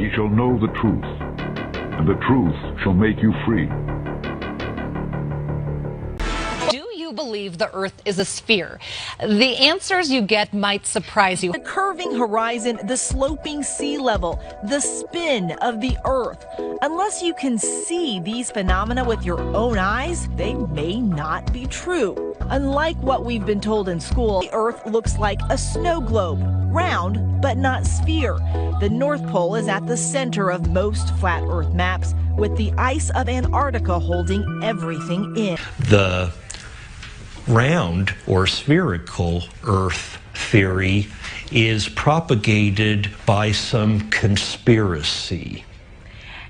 ye shall know the truth, and the truth shall make you free. Do you believe the Earth is a sphere? The answers you get might surprise you. The curving horizon, the sloping sea level, the spin of the Earth. Unless you can see these phenomena with your own eyes, they may not be true. Unlike what we've been told in school, the Earth looks like a snow globe, round but not sphere. The North Pole is at the center of most flat Earth maps, with the ice of Antarctica holding everything in. The round or spherical Earth theory is propagated by some conspiracy.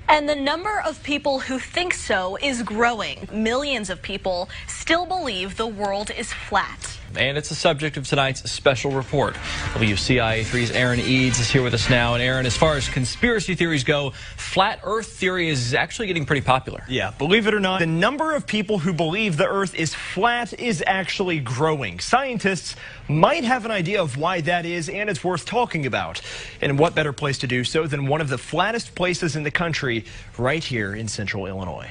And the number of people who think so is growing. Millions of people still believe the world is flat. And it's the subject of tonight's special report. WCIA3's Aaron Eads is here with us now. And Aaron, as far as conspiracy theories go, flat Earth theory is actually getting pretty popular. Yeah, believe it or not, the number of people who believe the Earth is flat is actually growing. Scientists might have an idea of why that is, and it's worth talking about. And what better place to do so than one of the flattest places in the country, right here in central Illinois.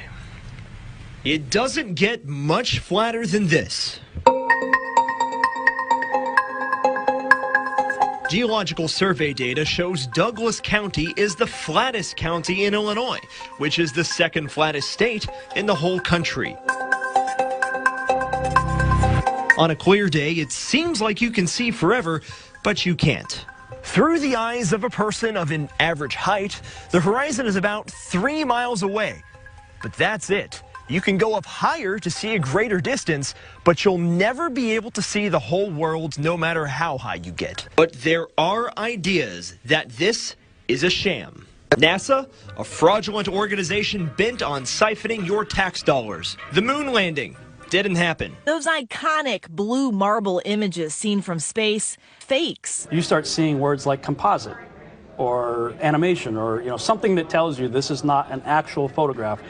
It doesn't get much flatter than this. Geological survey data shows Douglas County is the flattest county in Illinois, which is the second flattest state in the whole country. On a clear day, it seems like you can see forever, but you can't. Through the eyes of a person of an average height, the horizon is about 3 miles away. But that's it. You can go up higher to see a greater distance, but you'll never be able to see the whole world no matter how high you get. But there are ideas that this is a sham. NASA, a fraudulent organization bent on siphoning your tax dollars. The moon landing didn't happen. Those iconic blue marble images seen from space, fakes. You start seeing words like composite or animation or something that tells you this is not an actual photograph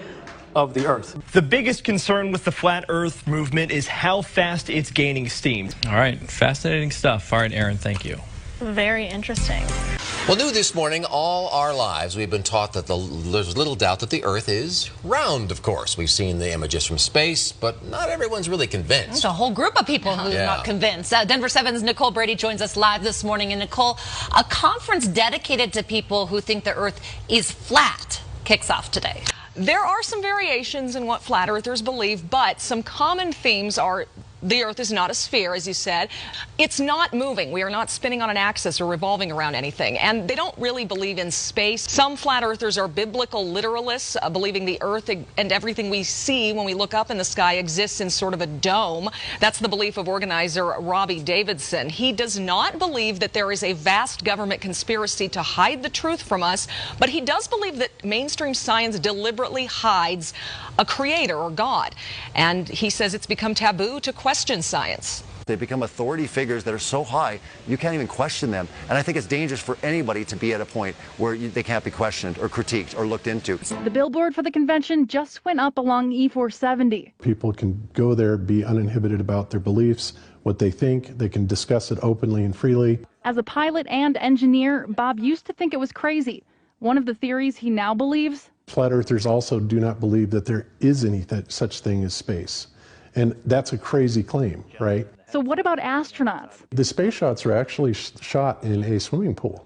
of the Earth. The biggest concern with the flat Earth movement is how fast it's gaining steam. All right, fascinating stuff. All right, Aaron, thank you. Very interesting. Well, new this morning, all our lives, we've been taught that there's little doubt that the Earth is round, of course. We've seen the images from space, but not everyone's really convinced. There's a whole group of people who are not convinced. Denver 7's Nicole Brady joins us live this morning. And Nicole, a conference dedicated to people who think the Earth is flat kicks off today. There are some variations in what flat earthers believe, but some common themes are the Earth is not a sphere, as you said. It's not moving. We are not spinning on an axis or revolving around anything. And they don't really believe in space. Some flat earthers are biblical literalists, believing the Earth and everything we see when we look up in the sky exists in sort of a dome. That's the belief of organizer Robbie Davidson. He does not believe that there is a vast government conspiracy to hide the truth from us, but he does believe that mainstream science deliberately hides a creator or God. And he says it's become taboo to question science. They become authority figures that are so high, you can't even question them. And I think it's dangerous for anybody to be at a point where they can't be questioned or critiqued or looked into. The billboard for the convention just went up along E470. People can go there, be uninhibited about their beliefs, what they think. They can discuss it openly and freely. As a pilot and engineer, Bob used to think it was crazy. One of the theories he now believes: flat earthers also do not believe that there is any such thing as space. And that's a crazy claim, right? So what about astronauts? The space shots are actually shot in a swimming pool.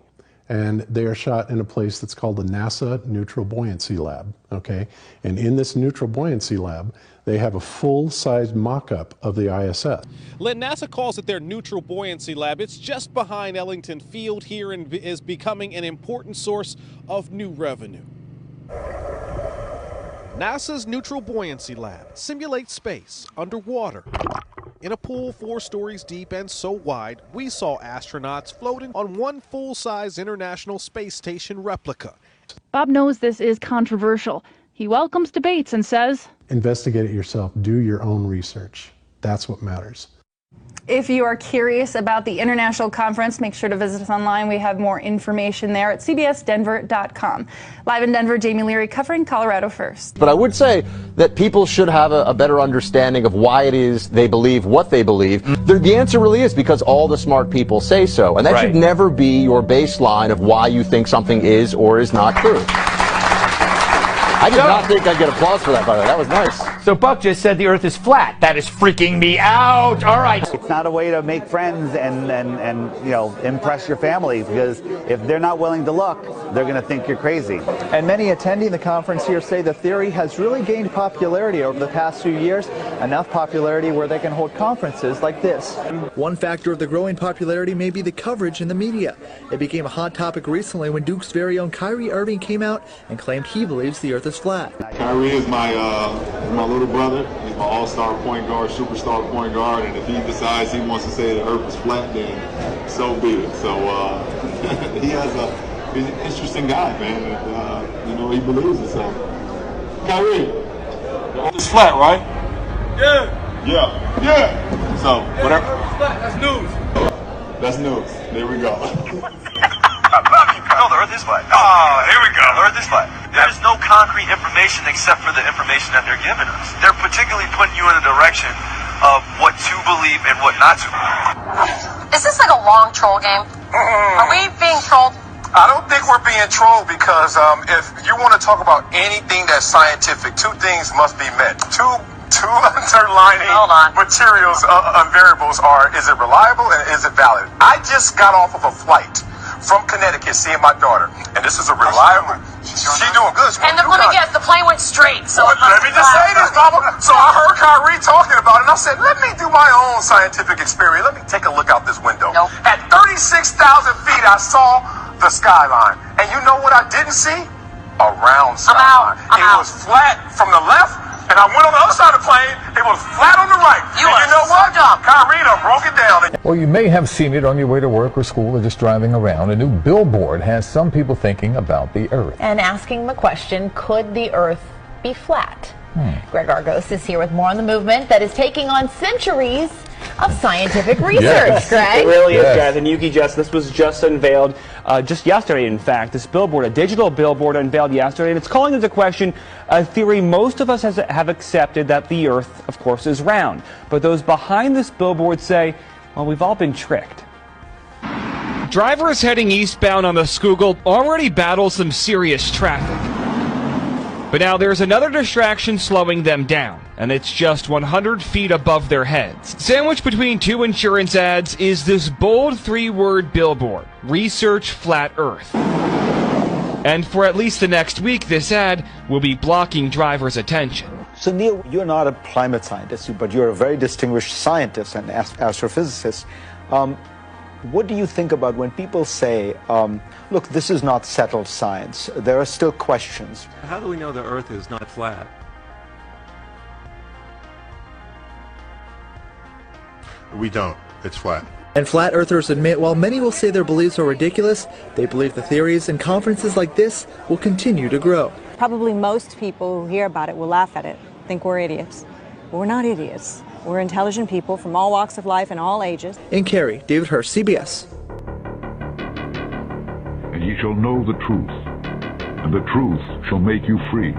And they are shot in a place that's called the NASA Neutral Buoyancy Lab, okay? And in this neutral buoyancy lab, they have a full-size mock-up of the ISS. NASA calls it their Neutral Buoyancy Lab. It's just behind Ellington Field here and is becoming an important source of new revenue. NASA's Neutral Buoyancy Lab simulates space underwater. In a pool 4 stories deep and so wide, we saw astronauts floating on one full-size International Space Station replica. Bob knows this is controversial. He welcomes debates and says, investigate it yourself, do your own research. That's what matters. If you are curious about the international conference, make sure to visit us online. We have more information there at cbsdenver.com. Live in Denver, Jamie Leary covering Colorado First. But I would say that people should have a better understanding of why it is they believe what they believe. The answer really is because all the smart people say so. And that should never be your baseline of why you think something is or is not true. I did not think I'd get applause for that, by the way. That was nice. So Buck just said the Earth is flat. That is freaking me out. All right. It's not a way to make friends and you know, impress your family, because if they're not willing to look, they're going to think you're crazy. And many attending the conference here say the theory has really gained popularity over the past few years, enough popularity where they can hold conferences like this. One factor of the growing popularity may be the coverage in the media. It became a hot topic recently when Duke's very own Kyrie Irving came out and claimed he believes the Earth is flat. Kyrie is my little brother. He's my all-star point guard, superstar point guard, and if he decides he wants to say the Earth is flat, then so be it. So he's an interesting guy, man. And, you know, he believes it. So Kyrie, the Earth is flat, right? Yeah. Yeah. Yeah. So whatever. That's news. That's news. There we go. No, the Earth is flat. Oh, here we go. The Earth is flat. There's no concrete information except for the information that they're giving us. They're particularly putting you in a direction of what to believe and what not to believe. Is this like a long troll game? Are we being trolled? I don't think we're being trolled because if you want to talk about anything that's scientific, two things must be met. Two underlining materials and variables are: is it reliable and is it valid? I just got off of a flight from Connecticut seeing my daughter, and this is a reliable. She's doing good. And let me guess, the plane went straight. So let me just say this, Mama. So I heard Kyrie talking about it, and I said, let me do my own scientific experiment. Let me take a look out this window. Nope. At 36,000 feet, I saw the skyline, and you know what I didn't see? A round skyline. It was flat from the left. And I went on the other side of the plane, it was flat on the right. You know what? Kyrie done broke it down. Well, you may have seen it on your way to work or school or just driving around. A new billboard has some people thinking about the Earth. And asking the question, could the Earth be flat? Greg Argos is here with more on the movement that is taking on centuries of scientific research, Greg. It really is, guys. And Yuki, this was just unveiled just yesterday, in fact. This billboard, a digital billboard unveiled yesterday, and it's calling into question a theory most of us have accepted, that the Earth, of course, is round. But those behind this billboard say, well, we've all been tricked. Drivers heading eastbound on the Schuylkill already battle some serious traffic. But now there's another distraction slowing them down, and it's just 100 feet above their heads. Sandwiched between two insurance ads is this bold 3-word billboard: Research Flat Earth. And for at least the next week, this ad will be blocking drivers' attention. So Neil, you're not a climate scientist, but you're a very distinguished scientist and astrophysicist. What do you think about when people say, look, this is not settled science, there are still questions? How do we know the Earth is not flat? We don't. It's flat. And flat earthers admit while many will say their beliefs are ridiculous, they believe the theories and conferences like this will continue to grow. Probably most people who hear about it will laugh at it, think we're idiots. But we're not idiots. We're intelligent people from all walks of life and all ages. In Cary, David Hirsch, CBS. And ye shall know the truth, and the truth shall make you free.